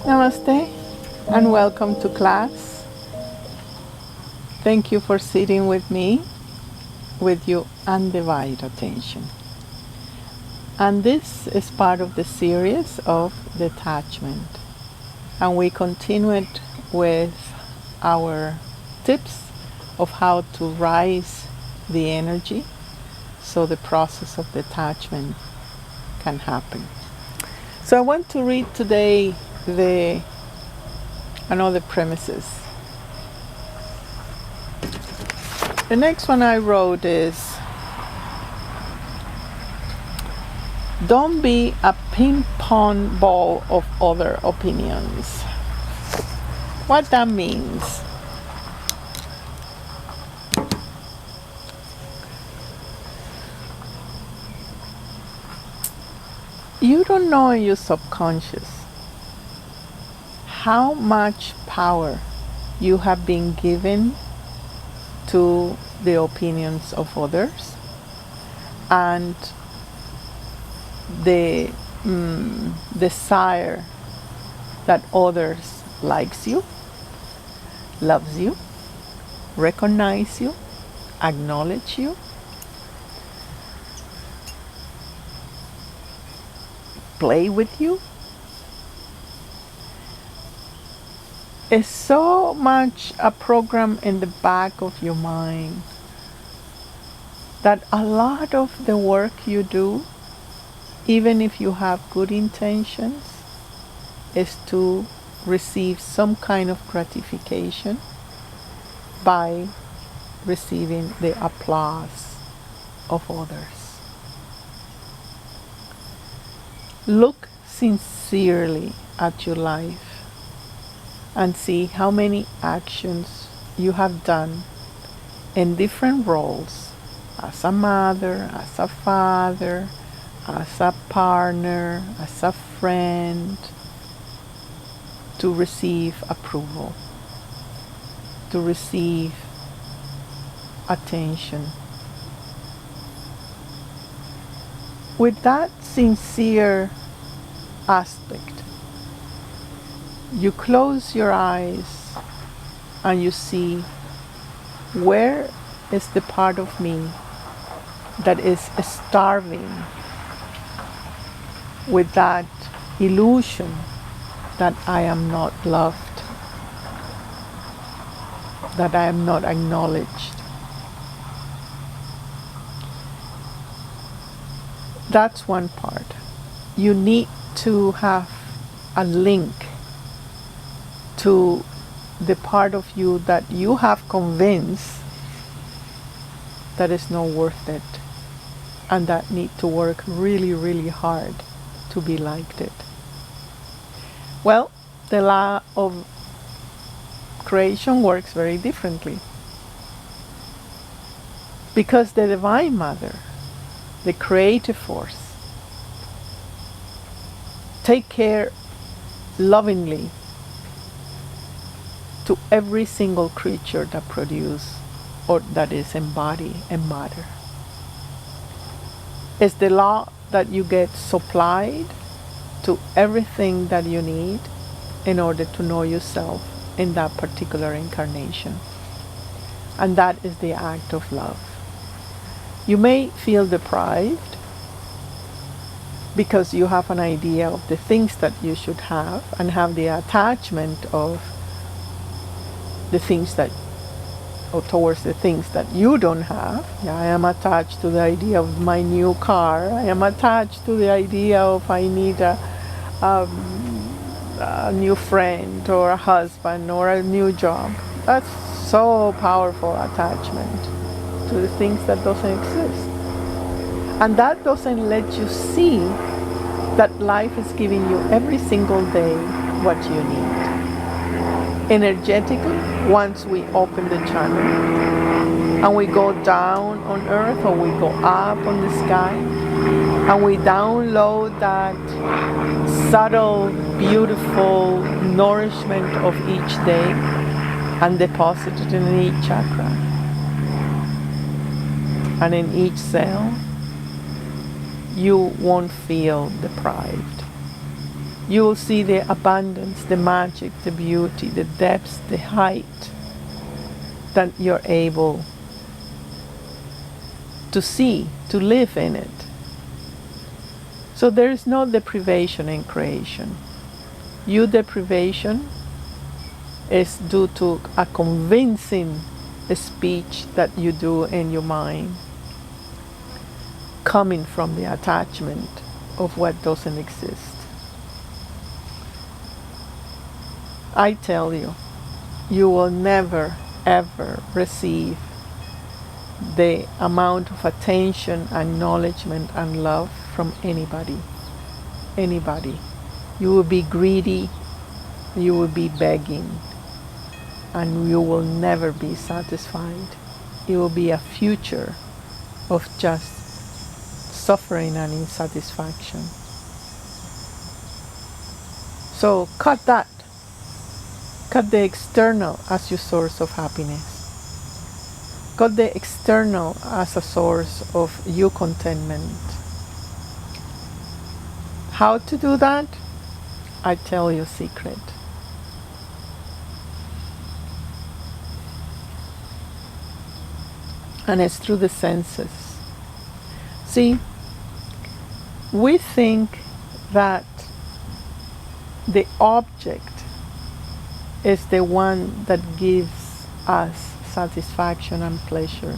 Namaste and welcome to class. Thank you for sitting with me with your undivided attention. And this is part of the series of detachment. And we continue it with our tips of how to rise the energy so the process of detachment can happen. So I want to read today another premises. The next one I wrote is, don't be a ping pong ball of other opinions. What that means? You don't know in your subconscious how much power you have been given to the opinions of others and the desire that others likes you, loves you, recognize you, acknowledge you, play with you. Is so much a program in the back of your mind that a lot of the work you do, even if you have good intentions, is to receive some kind of gratification by receiving the applause of others. Look sincerely at your life and see how many actions you have done in different roles, as a mother, as a father, as a partner, as a friend, to receive approval, to receive attention. With that sincere aspect, you close your eyes and you see, where is the part of me that is starving with that illusion that I am not loved, that I am not acknowledged. That's one part. You need to have a link to the part of you that you have convinced that is not worth it and that need to work really, really hard to be liked it. Well, the law of creation works very differently, because the Divine Mother, the creative force, take care lovingly to every single creature that produce or that is embodied and matter. It's the law that you get supplied to everything that you need in order to know yourself in that particular incarnation. And that is the act of love. You may feel deprived because you have an idea of the things that you should have and have the attachment of the things that, or towards the things that you don't have. Yeah, I am attached to the idea of my new car. I am attached to the idea of I need a new friend or a husband or a new job. That's so powerful attachment to the things that doesn't exist. And that doesn't let you see that life is giving you every single day what you need. Energetically, once we open the channel and we go down on earth or we go up on the sky and we download that subtle, beautiful nourishment of each day and deposit it in each chakra, And in each cell, you won't feel deprived. You will see the abundance, the magic, the beauty, the depths, the height that you're able to see, to live in it. So there is no deprivation in creation. Your deprivation is due to a convincing speech that you do in your mind, coming from the attachment of what doesn't exist. I tell you, you will never ever receive the amount of attention, acknowledgement, and love from anybody. Anybody. You will be greedy, you will be begging, and you will never be satisfied. It will be a future of just suffering and insatisfaction. So cut that. Cut the external as your source of happiness. Cut the external as a source of your contentment. How to do that? I tell you a secret. And it's through the senses. See, we think that the object is the one that gives us satisfaction and pleasure.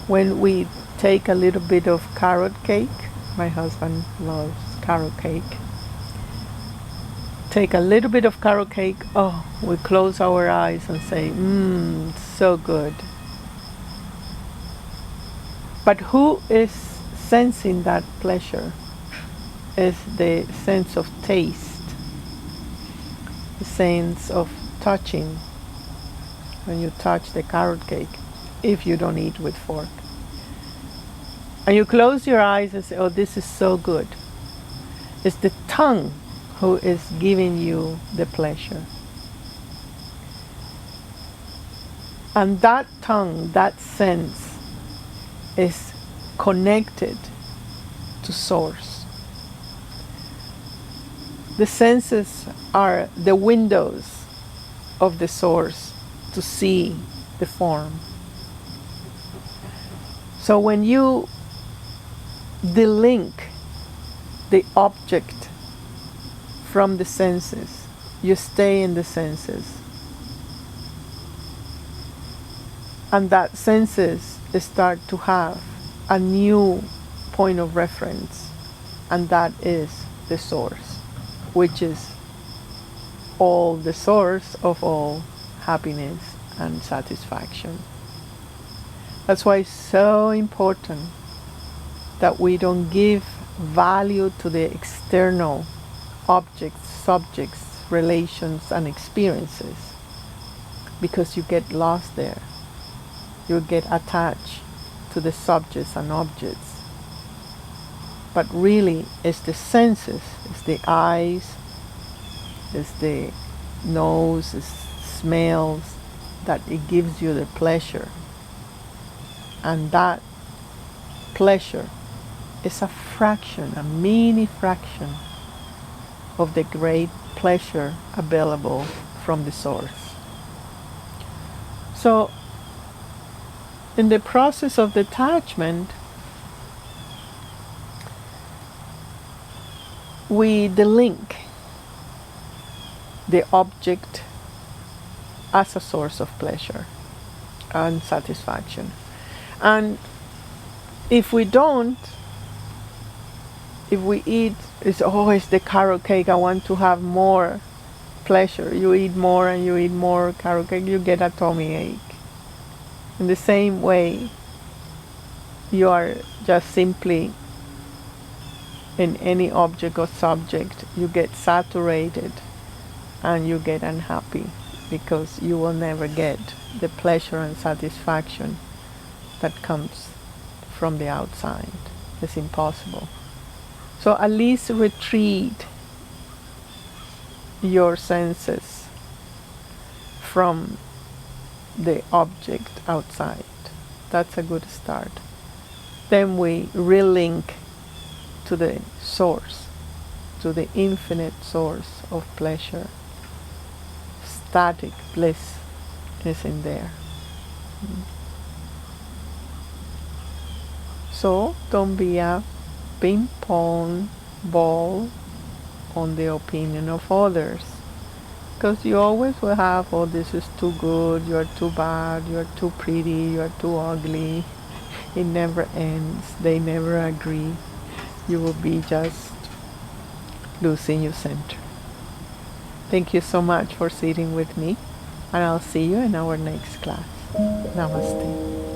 When we take a little bit of carrot cake, my husband loves carrot cake. Take a little bit of carrot cake, oh, we close our eyes and say, so good. But who is sensing that pleasure is the sense of taste, the sense of touching when you touch the carrot cake, if you don't eat with fork. And you close your eyes and say, oh, this is so good. It's the tongue who is giving you the pleasure. And that tongue, that sense, is connected to source. The senses are the windows of the source to see the form. So when you delink the object from the senses, you stay in the senses. And that senses start to have a new point of reference, and that is the source, which is all the source of all happiness and satisfaction. That's why it's so important that we don't give value to the external objects, subjects, relations, and experiences, because you get lost there. You get attached to the subjects and objects. But really, it's the senses, it's the eyes, it's the nose, it's smells, that it gives you the pleasure. And that pleasure is a fraction, a mini fraction of the great pleasure available from the source. So, in the process of detachment, we delink the object as a source of pleasure and satisfaction. And if we don't, if we eat, it's the carrot cake, I want to have more pleasure. You eat more and you eat more carrot cake, you get a tummy ache. In the same way, you are just simply in any object or subject, you get saturated and you get unhappy because you will never get the pleasure and satisfaction that comes from the outside. It's impossible. So at least retreat your senses from the object outside. That's a good start. Then we relink to the source, to the infinite source of pleasure. Static bliss is in there. So don't be a ping pong ball on the opinion of others, because you always will have, oh, this is too good, you're too bad, you're too pretty, you're too ugly. It never ends. They never agree. You will be just losing your center. Thank you so much for sitting with me, and I'll see you in our next class. Namaste.